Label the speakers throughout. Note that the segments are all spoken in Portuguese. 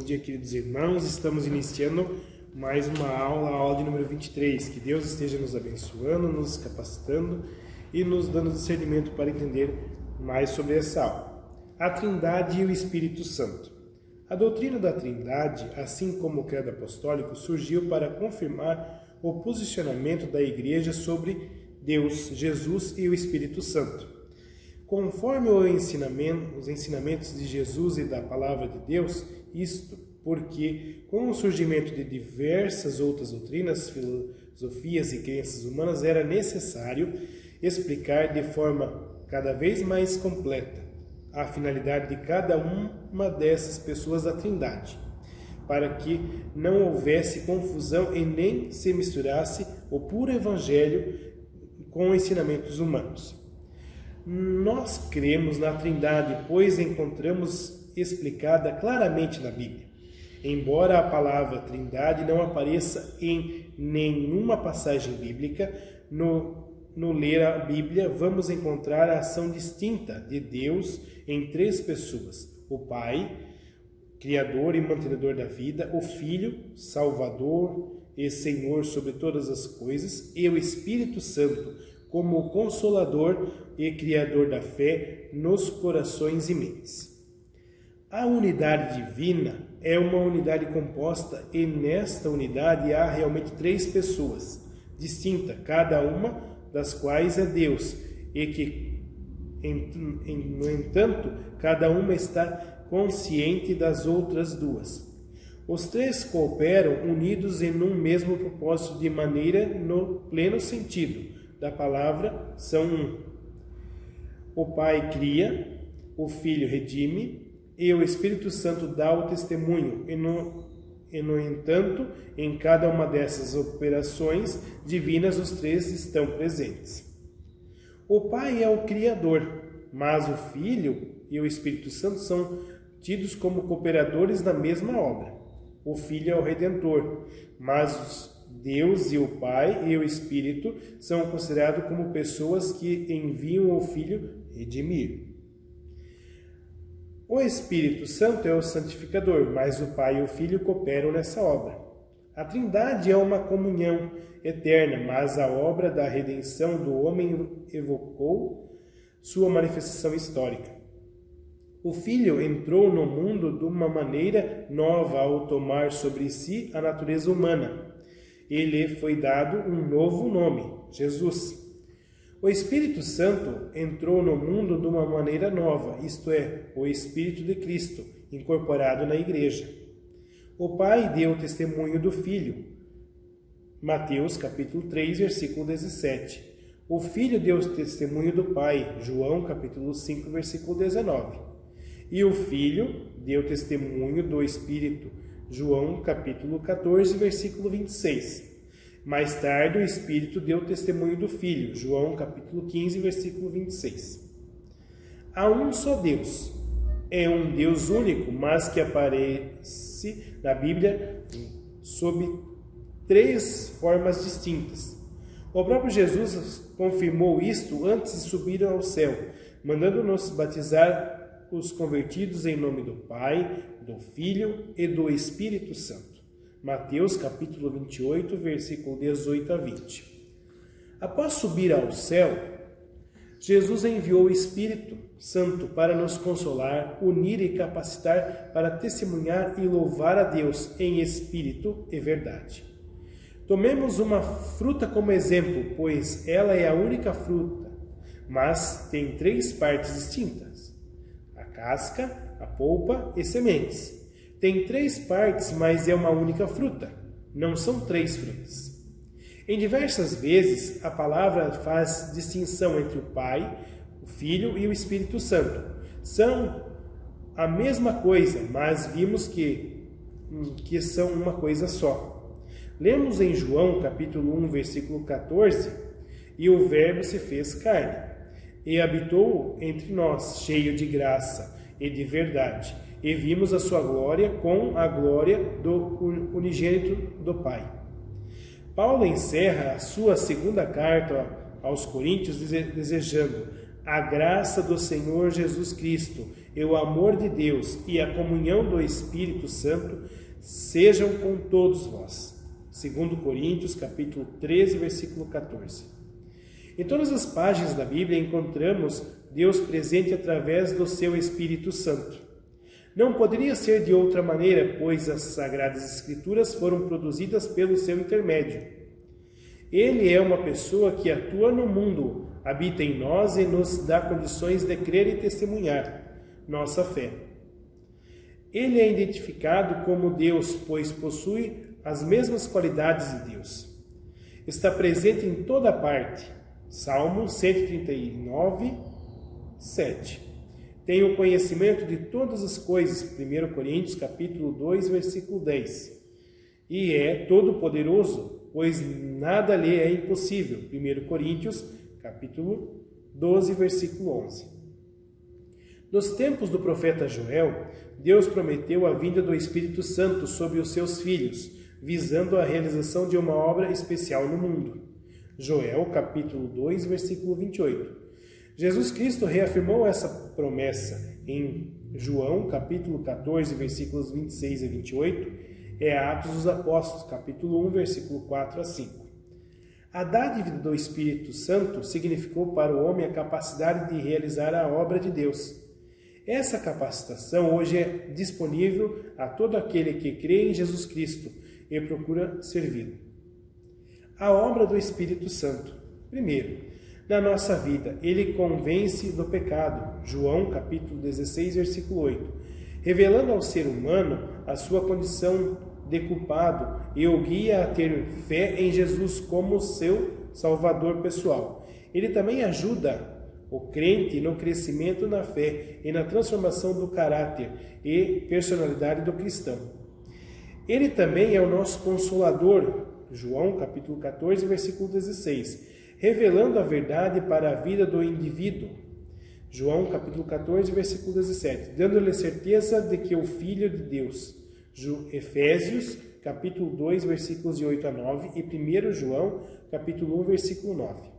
Speaker 1: dia, queridos irmãos. Estamos iniciando mais uma aula, a aula de número 23. Que Deus esteja nos abençoando, nos capacitando e nos dando discernimento para entender mais sobre essa aula. A Trindade e o Espírito Santo. A doutrina da Trindade, assim como o credo apostólico, surgiu para confirmar o posicionamento da Igreja sobre Deus, Jesus e o Espírito Santo. Conforme os ensinamentos de Jesus e da Palavra de Deus, isto porque, com o surgimento de diversas outras doutrinas, filosofias e crenças humanas, era necessário explicar de forma cada vez mais completa a finalidade de cada uma dessas pessoas da Trindade, para que não houvesse confusão e nem se misturasse o puro Evangelho com ensinamentos humanos. Nós cremos na Trindade, pois encontramos explicada claramente na Bíblia. Embora a palavra Trindade não apareça em nenhuma passagem bíblica, no ler a Bíblia vamos encontrar a ação distinta de Deus em três pessoas: o Pai, Criador e mantenedor da vida, o Filho, Salvador e Senhor sobre todas as coisas, e o Espírito Santo, como o Consolador e Criador da fé nos corações e mentes. A unidade divina é uma unidade composta e nesta unidade há realmente três pessoas distintas, cada uma das quais é Deus, e que, no entanto, cada uma está consciente das outras duas. Os três cooperam unidos em um mesmo propósito, de maneira no pleno sentido da palavra, são um. O Pai cria, o Filho redime e o Espírito Santo dá o testemunho, e no entanto, em cada uma dessas operações divinas, os três estão presentes. O Pai é o Criador, mas o Filho e o Espírito Santo são tidos como cooperadores na mesma obra. O Filho é o Redentor, mas Deus e o Pai e o Espírito são considerados como pessoas que enviam o Filho redimir. O Espírito Santo é o santificador, mas o Pai e o Filho cooperam nessa obra. A Trindade é uma comunhão eterna, mas a obra da redenção do homem evocou sua manifestação histórica. O Filho entrou no mundo de uma maneira nova ao tomar sobre si a natureza humana. Ele foi dado um novo nome, Jesus. O Espírito Santo entrou no mundo de uma maneira nova, isto é, o Espírito de Cristo, incorporado na Igreja. O Pai deu testemunho do Filho, Mateus capítulo 3, versículo 17. O Filho deu testemunho do Pai, João capítulo 5, versículo 19. E o Filho deu testemunho do Espírito, João capítulo 14, versículo 26. Mais tarde, o Espírito deu testemunho do Filho, João capítulo 15, versículo 26. Há um só Deus. É um Deus único, mas que aparece na Bíblia sob três formas distintas. O próprio Jesus confirmou isto antes de subir ao céu, mandando-nos batizar os convertidos em nome do Pai, do Filho e do Espírito Santo. Mateus capítulo 28, versículo 18 a 20. Após subir ao céu, Jesus enviou o Espírito Santo para nos consolar, unir e capacitar para testemunhar e louvar a Deus em espírito e verdade. Tomemos uma fruta como exemplo, pois ela é a única fruta, mas tem três partes distintas: a casca, a polpa e sementes. Tem três partes, mas é uma única fruta. Não são três frutas. Em diversas vezes, a palavra faz distinção entre o Pai, o Filho e o Espírito Santo. São a mesma coisa, mas vimos que são uma coisa só. Lemos em João, capítulo 1, versículo 14, e o Verbo se fez carne, e habitou entre nós, cheio de graça e de verdade, e vimos a sua glória com a glória do unigênito do Pai. Paulo encerra a sua segunda carta aos Coríntios desejando a graça do Senhor Jesus Cristo e o amor de Deus e a comunhão do Espírito Santo sejam com todos vós. 2 Coríntios, capítulo 13, versículo 14. Em todas as páginas da Bíblia encontramos Deus presente através do seu Espírito Santo. Não poderia ser de outra maneira, pois as Sagradas Escrituras foram produzidas pelo seu intermédio. Ele é uma pessoa que atua no mundo, habita em nós e nos dá condições de crer e testemunhar nossa fé. Ele é identificado como Deus, pois possui as mesmas qualidades de Deus. Está presente em toda parte. Salmo 139, 7. Tem o conhecimento de todas as coisas. 1 Coríntios, capítulo 2, versículo 10. E é todo-poderoso, pois nada lhe é impossível. 1 Coríntios, capítulo 12, versículo 11. Nos tempos do profeta Joel, Deus prometeu a vinda do Espírito Santo sobre os seus filhos, visando a realização de uma obra especial no mundo. Joel, capítulo 2, versículo 28. Jesus Cristo reafirmou essa promessa em João, capítulo 14, versículos 26 a 28, e Atos dos Apóstolos, capítulo 1, versículo 4 a 5. A dádiva do Espírito Santo significou para o homem a capacidade de realizar a obra de Deus. Essa capacitação hoje é disponível a todo aquele que crê em Jesus Cristo e procura servi-lo. A obra do Espírito Santo. Primeiro, na nossa vida, ele convence do pecado. João, capítulo 16, versículo 8. Revelando ao ser humano a sua condição de culpado e o guia a ter fé em Jesus como seu Salvador pessoal. Ele também ajuda o crente no crescimento na fé e na transformação do caráter e personalidade do cristão. Ele também é o nosso Consolador. João, capítulo 14, versículo 16, revelando a verdade para a vida do indivíduo. João, capítulo 14, versículo 17, dando-lhe certeza de que o Filho de Deus. Efésios, capítulo 2, versículos de 8 a 9 e 1 João, capítulo 1, versículo 9.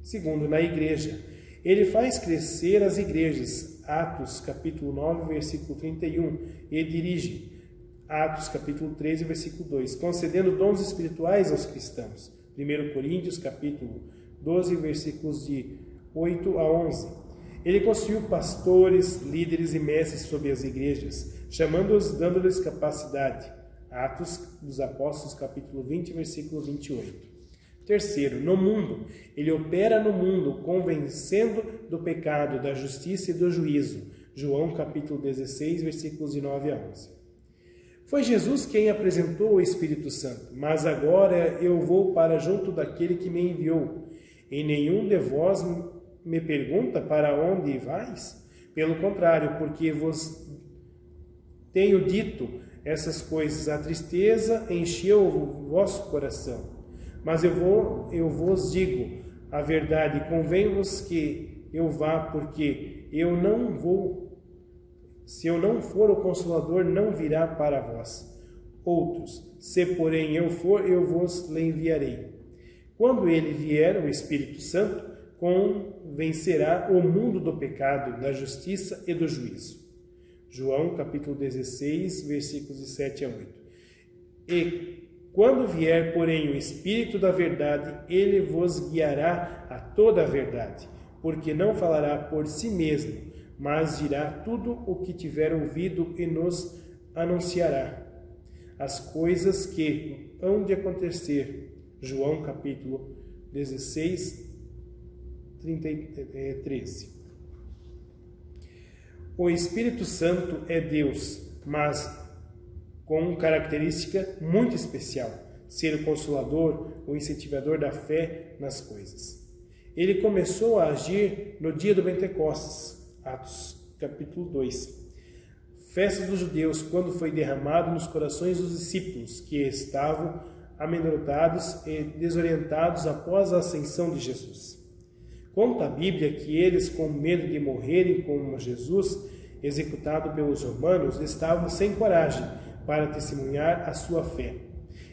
Speaker 1: Segundo, na igreja. Ele faz crescer as igrejas. Atos, capítulo 9, versículo 31, e dirige. Atos, capítulo 13, versículo 2, concedendo dons espirituais aos cristãos. 1 Coríntios, capítulo 12, versículos de 8 a 11. Ele construiu pastores, líderes e mestres sobre as igrejas, chamando-os, dando-lhes capacidade. Atos dos Apóstolos, capítulo 20, versículo 28. Terceiro, no mundo. Ele opera no mundo, convencendo do pecado, da justiça e do juízo. João, capítulo 16, versículos de 9 a 11. Foi Jesus quem apresentou o Espírito Santo, mas agora eu vou para junto daquele que me enviou. E nenhum de vós me pergunta para onde vais? Pelo contrário, porque vos tenho dito essas coisas, a tristeza encheu o vosso coração. Mas eu vos digo a verdade, convém-vos que eu vá, porque eu não vou. Se eu não for, o Consolador não virá para vós. Outros, se porém eu for, eu vos lhe enviarei. Quando ele vier, o Espírito Santo convencerá o mundo do pecado, da justiça e do juízo. João, capítulo 16, versículos de 7 a 8. E quando vier, porém, o Espírito da verdade, ele vos guiará a toda a verdade, porque não falará por si mesmo, mas dirá tudo o que tiver ouvido e nos anunciará as coisas que hão de acontecer. João, capítulo 16, 13. O Espírito Santo é Deus, mas com característica muito especial, ser o Consolador, o incentivador da fé nas coisas. Ele começou a agir no dia do Pentecostes, Atos, capítulo 2. Festa dos judeus, quando foi derramado nos corações dos discípulos, que estavam amedrontados e desorientados após a ascensão de Jesus. Conta a Bíblia que eles, com medo de morrerem como Jesus, executado pelos romanos, estavam sem coragem para testemunhar a sua fé,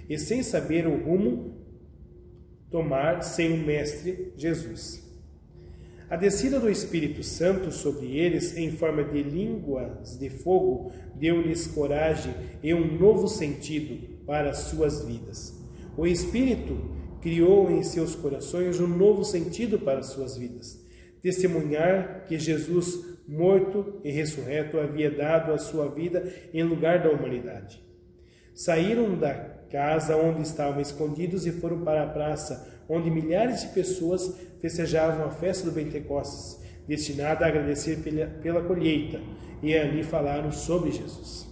Speaker 1: e sem saber o rumo tomar sem o Mestre Jesus. A descida do Espírito Santo sobre eles, em forma de línguas de fogo, deu-lhes coragem e um novo sentido para as suas vidas. O Espírito criou em seus corações um novo sentido para as suas vidas. Testemunhar que Jesus, morto e ressurreto, havia dado a sua vida em lugar da humanidade. Saíram da casa onde estavam escondidos e foram para a praça, onde milhares de pessoas festejavam a festa do Pentecostes, destinada a agradecer pela colheita, e ali falaram sobre Jesus.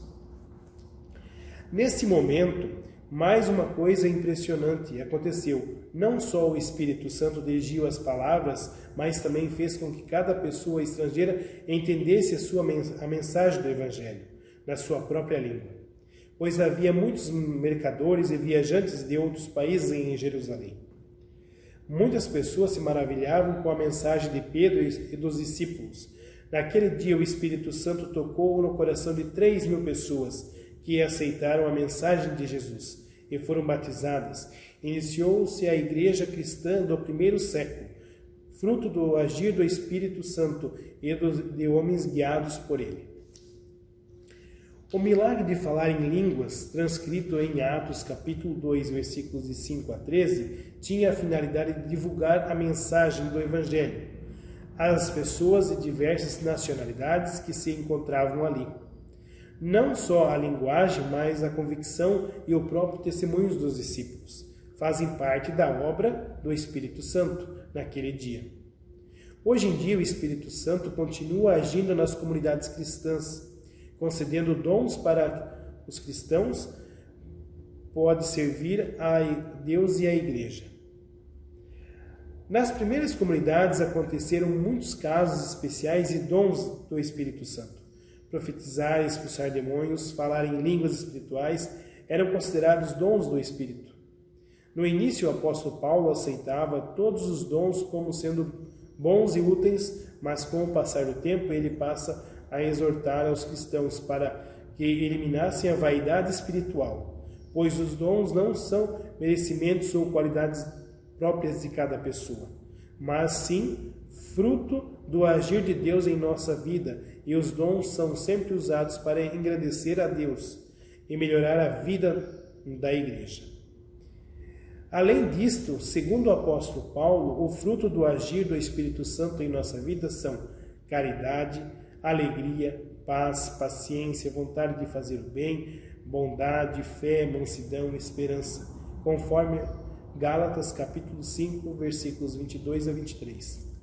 Speaker 1: Nesse momento, mais uma coisa impressionante aconteceu. Não só o Espírito Santo dirigiu as palavras, mas também fez com que cada pessoa estrangeira entendesse a mensagem do Evangelho, na sua própria língua. Pois havia muitos mercadores e viajantes de outros países em Jerusalém. Muitas pessoas se maravilhavam com a mensagem de Pedro e dos discípulos. Naquele dia o Espírito Santo tocou no coração de 3.000 pessoas que aceitaram a mensagem de Jesus e foram batizadas. Iniciou-se a igreja cristã do primeiro século, fruto do agir do Espírito Santo e de homens guiados por ele. O milagre de falar em línguas, transcrito em Atos capítulo 2, versículos de 5 a 13, tinha a finalidade de divulgar a mensagem do Evangelho às pessoas de diversas nacionalidades que se encontravam ali. Não só a linguagem, mas a convicção e o próprio testemunho dos discípulos fazem parte da obra do Espírito Santo naquele dia. Hoje em dia, o Espírito Santo continua agindo nas comunidades cristãs, concedendo dons para os cristãos, pode servir a Deus e a Igreja. Nas primeiras comunidades aconteceram muitos casos especiais e dons do Espírito Santo. Profetizar, expulsar demônios, falar em línguas espirituais eram considerados dons do Espírito. No início, o apóstolo Paulo aceitava todos os dons como sendo bons e úteis, mas com o passar do tempo ele passa a exortar aos cristãos para que eliminassem a vaidade espiritual, pois os dons não são merecimentos ou qualidades próprias de cada pessoa, mas sim fruto do agir de Deus em nossa vida, e os dons são sempre usados para engrandecer a Deus e melhorar a vida da igreja. Além disto, segundo o apóstolo Paulo, o fruto do agir do Espírito Santo em nossa vida são caridade, alegria, paz, paciência, vontade de fazer o bem, bondade, fé, mansidão, esperança, conforme Gálatas capítulo 5, versículos 22 a 23.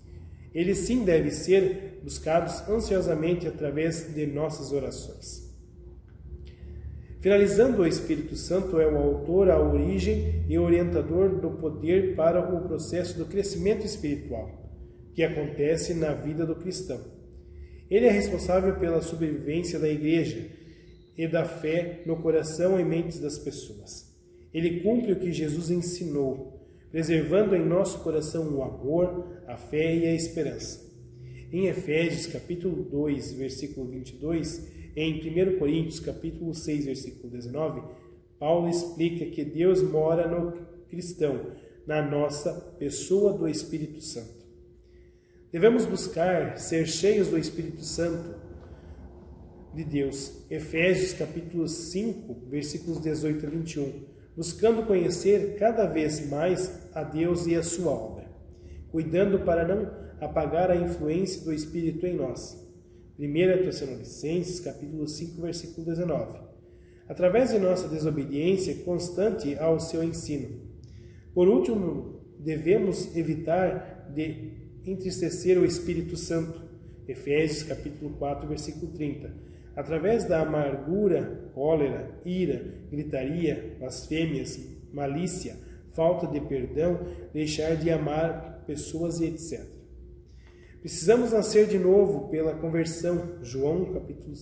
Speaker 1: Eles sim devem ser buscados ansiosamente através de nossas orações. Finalizando, o Espírito Santo é o autor, a origem e orientador do poder para o processo do crescimento espiritual que acontece na vida do cristão. Ele é responsável pela sobrevivência da igreja e da fé no coração e mentes das pessoas. Ele cumpre o que Jesus ensinou, preservando em nosso coração o amor, a fé e a esperança. Em Efésios capítulo 2, versículo 22, e em 1 Coríntios capítulo 6, versículo 19, Paulo explica que Deus mora no cristão, na nossa pessoa do Espírito Santo. Devemos buscar ser cheios do Espírito Santo de Deus. Efésios capítulo 5, versículos 18 a 21. Buscando conhecer cada vez mais a Deus e a sua obra, cuidando para não apagar a influência do Espírito em nós. 1 Tessalonicenses capítulo 5, versículo 19. Através de nossa desobediência constante ao seu ensino. Por último, devemos evitar de entristecer o Espírito Santo. Efésios capítulo 4, versículo 30. Através da amargura, cólera, ira, gritaria, blasfêmias, malícia, falta de perdão, deixar de amar pessoas e etc. Precisamos nascer de novo pela conversão. João capítulo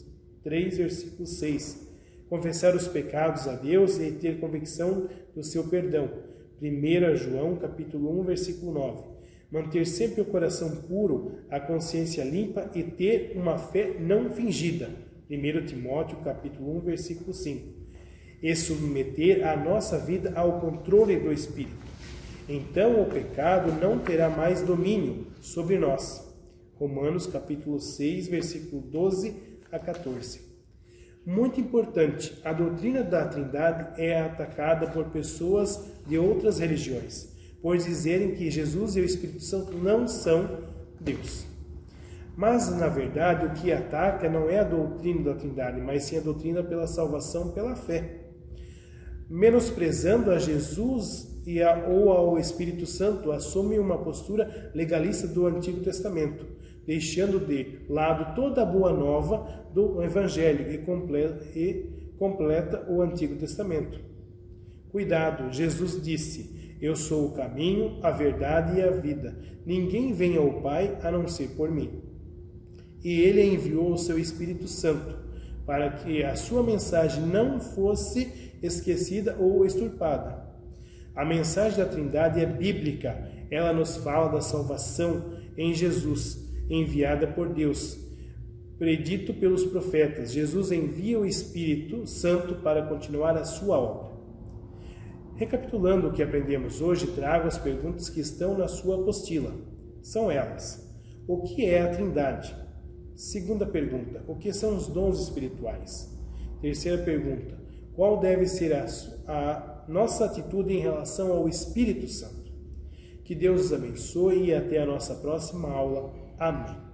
Speaker 1: 3, versículo 6. Confessar os pecados a Deus e ter convicção do seu perdão. 1 João capítulo 1, versículo 9. Manter sempre o coração puro, a consciência limpa e ter uma fé não fingida. 1 Timóteo capítulo 1, versículo 5. E submeter a nossa vida ao controle do Espírito. Então o pecado não terá mais domínio, sobre nós. Romanos capítulo 6, versículo 12 a 14. Muito importante, a doutrina da Trindade é atacada por pessoas de outras religiões, por dizerem que Jesus e o Espírito Santo não são Deus. Mas, na verdade, o que ataca não é a doutrina da Trindade, mas sim a doutrina pela salvação pela fé. Menosprezando a Jesus ou ao Espírito Santo, assume uma postura legalista do Antigo Testamento, deixando de lado toda a boa nova do Evangelho e completa o Antigo Testamento. Cuidado, Jesus disse: eu sou o caminho, a verdade e a vida. Ninguém vem ao Pai a não ser por mim. E ele enviou o seu Espírito Santo, para que a sua mensagem não fosse esquecida ou extirpada. A mensagem da Trindade é bíblica. Ela nos fala da salvação em Jesus, enviada por Deus, predito pelos profetas. Jesus envia o Espírito Santo para continuar a sua obra. Recapitulando o que aprendemos hoje, trago as perguntas que estão na sua apostila. São elas: o que é a Trindade? Segunda pergunta: o que são os dons espirituais? Terceira pergunta: qual deve ser a nossa atitude em relação ao Espírito Santo? Que Deus os abençoe e até a nossa próxima aula. Amém.